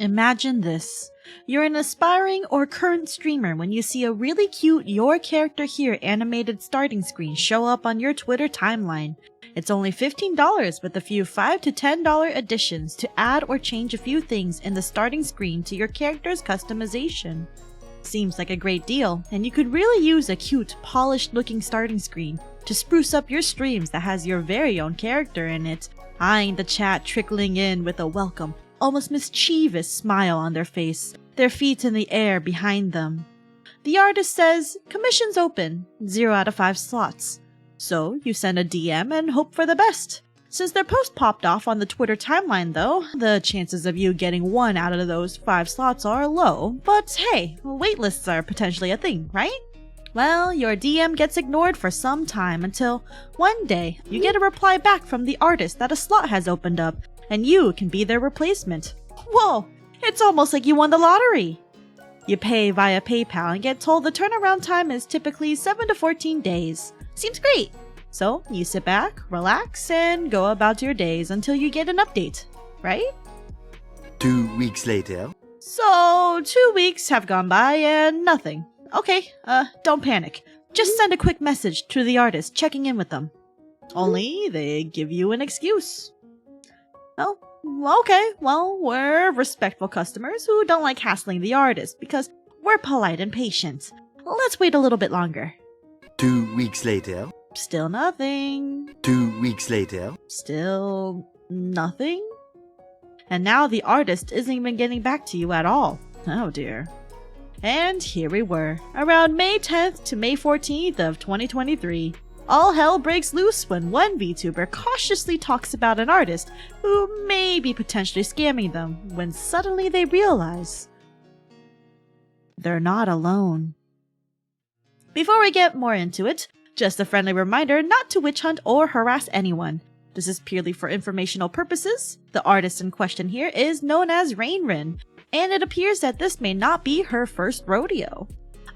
Imagine this. You're an aspiring or current streamer when you see a really cute Your Character Here animated starting screen show up on your Twitter timeline. It's only $15 with a few $5 to $10 additions to add or change a few things in the starting screen to your character's customization. Seems like a great deal, and you could really use a cute, polished looking starting screen to spruce up your streams that has your very own character in it, eyeing the chat trickling in with a welcome, almost mischievous smile on their face, their feet in the air behind them. The artist says, "Commissions open, 0 out of 5 slots." So you send a DM and hope for the best. Since their post popped off on the Twitter timeline though, the chances of you getting 1 out of those 5 slots are low, but hey, waitlists are potentially a thing, right? Well, your DM gets ignored for some time until one day you get a reply back from the artist that a slot has opened up and you can be their replacement. Whoa, it's almost like you won the lottery! You pay via PayPal and get told the turnaround time is typically 7 to 14 days. Seems great! So you sit back, relax, and go about your days until you get an update, right? 2 weeks later. So 2 weeks have gone by and nothing. Okay, don't panic. Just send a quick message to the artist checking in with them. Only they give you an excuse. Oh, okay, well, we're respectful customers who don't like hassling the artist because we're polite and patient. Let's wait a little bit longer. 2 weeks later. Still nothing. 2 weeks later. Still nothing? And now the artist isn't even getting back to you at all. Oh dear. And here we were, around May 10th to May 14th of 2023. All hell breaks loose when one VTuber cautiously talks about an artist who may be potentially scamming them when suddenly they realize they're not alone. Before we get more into it, just a friendly reminder not to witch hunt or harass anyone. This is purely for informational purposes. The artist in question here is known as Rainrin, and it appears that this may not be her first rodeo.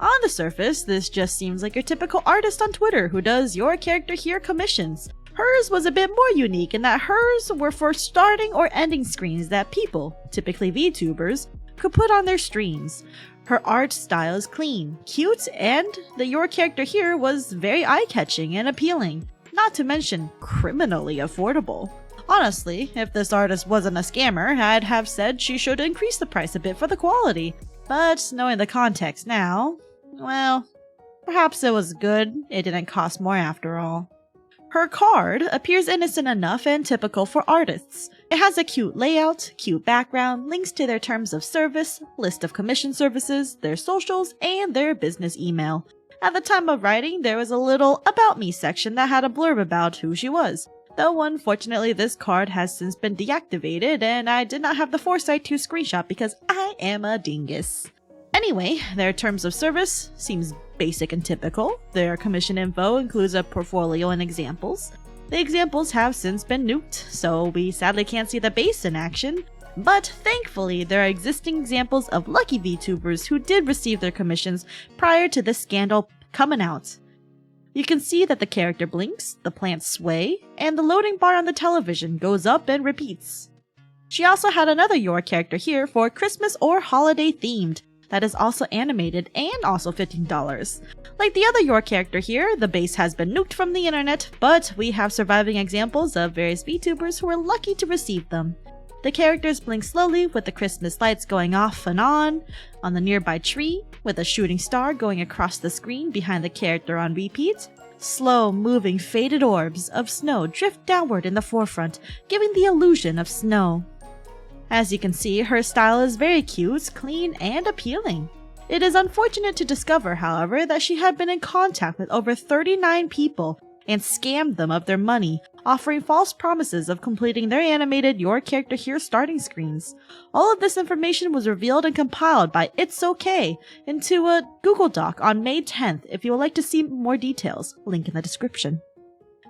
On the surface, this just seems like your typical artist on Twitter who does Your Character Here commissions. Hers was a bit more unique in that hers were for starting or ending screens that people, typically VTubers, could put on their streams. Her art style is clean, cute, and the Your Character Here was very eye-catching and appealing, not to mention criminally affordable. Honestly, if this artist wasn't a scammer, I'd have said she should increase the price a bit for the quality. But knowing the context now, well, perhaps it was good it didn't cost more after all. Her card appears innocent enough and typical for artists. It has a cute layout, cute background, links to their terms of service, list of commission services, their socials, and their business email. At the time of writing, there was a little About Me section that had a blurb about who she was. Though unfortunately this card has since been deactivated and I did not have the foresight to screenshot because I am a dingus. Anyway, their terms of service seems basic and typical. Their commission info includes a portfolio and examples. The examples have since been nuked, so we sadly can't see the base in action, but thankfully there are existing examples of lucky VTubers who did receive their commissions prior to this scandal coming out. You can see that the character blinks, the plants sway, and the loading bar on the television goes up and repeats. She also had another Your Character Here for Christmas or holiday themed, that is also animated and also $15. Like the other Your Character Here, the base has been nuked from the internet, but we have surviving examples of various VTubers who were lucky to receive them. The characters blink slowly with the Christmas lights going off and on the nearby tree, with a shooting star going across the screen behind the character on repeat. Slow moving faded orbs of snow drift downward in the forefront, giving the illusion of snow. As you can see, her style is very cute, clean, and appealing. It is unfortunate to discover, however, that she had been in contact with over 39 people and scammed them of their money, offering false promises of completing their animated Your Character Here starting screens. All of this information was revealed and compiled by It's Okay into a Google Doc on May 10th if you would like to see more details, link in the description.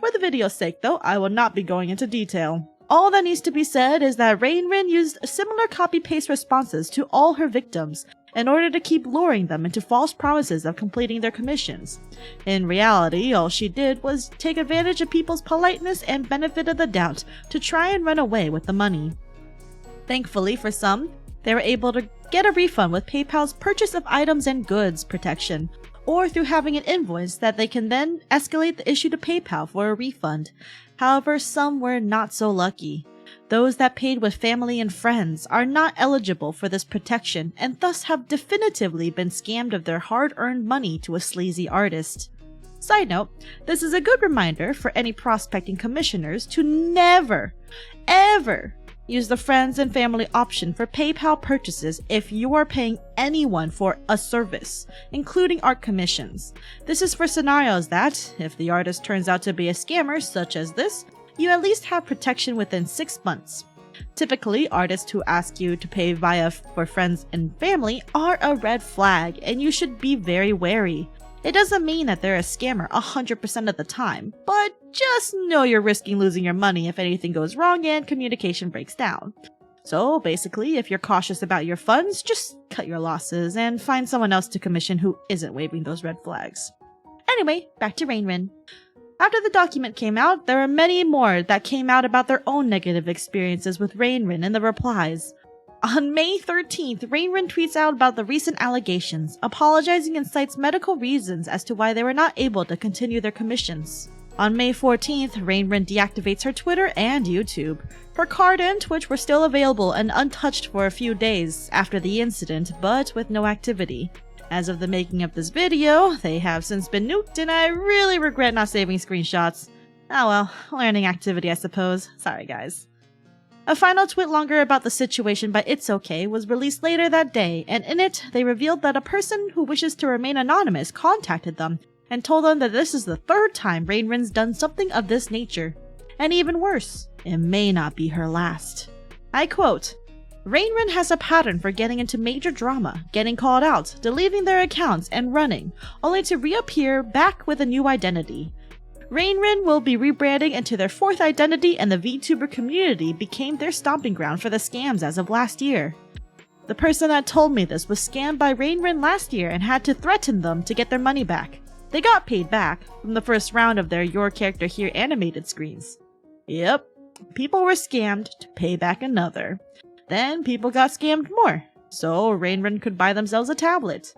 For the video's sake though, I will not be going into detail. All that needs to be said is that Rainrin used similar copy-paste responses to all her victims in order to keep luring them into false promises of completing their commissions. In reality, all she did was take advantage of people's politeness and benefit of the doubt to try and run away with the money. Thankfully for some, They were able to get a refund with PayPal's purchase of items and goods protection, or through having an invoice that they can then escalate the issue to PayPal for a refund. However, some were not so lucky. Those that paid with family and friends are not eligible for this protection and thus have definitively been scammed of their hard-earned money to a sleazy artist. Side note, this is a good reminder for any prospecting commissioners to never, ever use the friends and family option for PayPal purchases if you are paying anyone for a service, including art commissions. This is for scenarios that, if the artist turns out to be a scammer such as this, you at least have protection within 6 months. Typically, artists who ask you to pay via for friends and family are a red flag, and you should be very wary. It doesn't mean that they're a scammer 100% of the time, but just know you're risking losing your money if anything goes wrong and communication breaks down. So basically, if you're cautious about your funds, just cut your losses and find someone else to commission who isn't waving those red flags. Anyway, back to Rainrin. After the document came out, there were many more that came out about their own negative experiences with Rainrin in the replies. On May 13th, Rainrin tweets out about the recent allegations, apologizing and cites medical reasons as to why they were not able to continue their commissions. On May 14th, Rainrin deactivates her Twitter and YouTube. Her card and Twitch were still available and untouched for a few days after the incident, but with no activity. As of the making of this video, they have since been nuked, and I really regret not saving screenshots. Oh well, learning activity I suppose. Sorry guys. A final tweet longer about the situation by It's Okay was released later that day, and in it, they revealed that a person who wishes to remain anonymous contacted them and told them that this is the 3rd time Rainrin's done something of this nature. And even worse, it may not be her last. I quote, "Rainrin has a pattern for getting into major drama, getting called out, deleting their accounts, and running, only to reappear back with a new identity. Rainrin will be rebranding into their 4th identity, and the VTuber community became their stomping ground for the scams as of last year. The person that told me this was scammed by Rainrin last year and had to threaten them to get their money back. They got paid back from the first round of their Your Character Here animated screens. Yep, people were scammed to pay back another. Then people got scammed more, so Rainrin could buy themselves a tablet.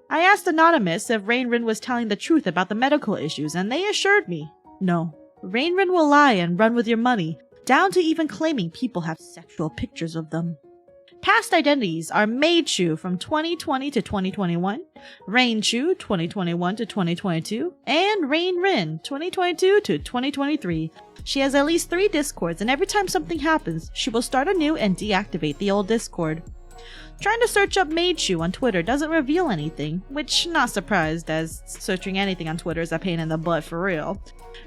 I asked Anonymous if Rainrin was telling the truth about the medical issues, and they assured me, no. Rainrin will lie and run with your money, down to even claiming people have sexual pictures of them. Past identities are Meichu from 2020 to 2021, Rainchu 2021 to 2022, and Rainrin 2022 to 2023. She has at least 3 Discords, and every time something happens, she will start anew and deactivate the old Discord. Trying to search up Meichu on Twitter doesn't reveal anything, which not surprised, as searching anything on Twitter is a pain in the butt for real.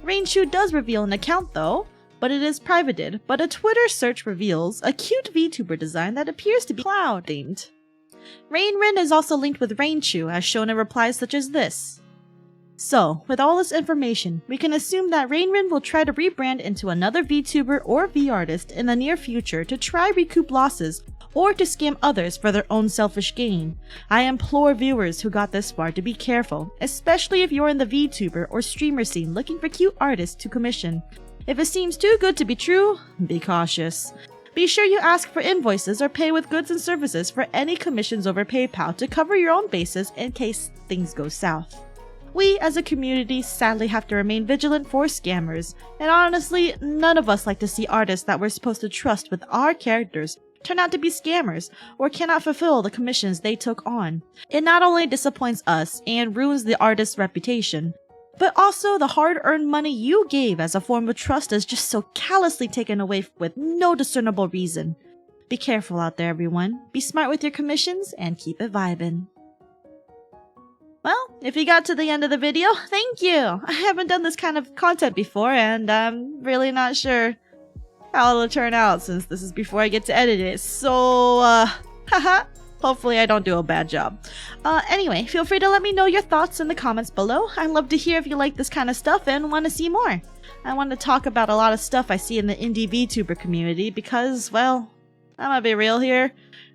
Rainchu does reveal an account though, but it is privated, but a Twitter search reveals a cute VTuber design that appears to be cloud themed. Rainrin is also linked with Rainchu, as shown in replies such as this. So, with all this information, we can assume that Rainrin will try to rebrand into another VTuber or V-artist in the near future to try recoup losses or to scam others for their own selfish gain. I implore viewers who got this far to be careful, especially if you're in the VTuber or streamer scene looking for cute artists to commission. If it seems too good to be true, be cautious. Be sure you ask for invoices or pay with goods and services for any commissions over PayPal to cover your own bases in case things go south. We, as a community, sadly have to remain vigilant for scammers, and honestly, none of us like to see artists that we're supposed to trust with our characters turn out to be scammers or cannot fulfill the commissions they took on. It not only disappoints us and ruins the artist's reputation, but also the hard-earned money you gave as a form of trust is just so callously taken away with no discernible reason. Be careful out there, everyone. Be smart with your commissions and keep it vibin'. Well, if you got to the end of the video, thank you! I haven't done this kind of content before, and I'm really not sure how it'll turn out since this is before I get to edit it, so, haha, hopefully I don't do a bad job. Anyway, feel free to let me know your thoughts in the comments below. I'd love to hear if you like this kind of stuff and want to see more. I want to talk about a lot of stuff I see in the indie VTuber community because, well, I'm gonna be real here.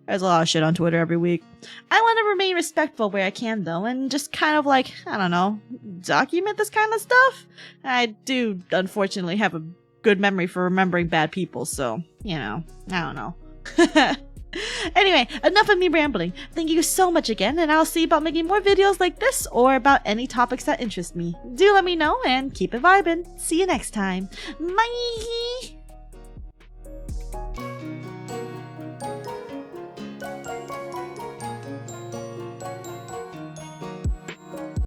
There's a lot of shit on Twitter every week. I want to remain respectful where I can, though, and just kind of like, I don't know, document this kind of stuff. I do, unfortunately, have a good memory for remembering bad people, so, you know, I don't know. Anyway, enough of me rambling. Thank you so much again, and I'll see about making more videos like this or about any topics that interest me. Do let me know and keep it vibin'. See you next time. Bye!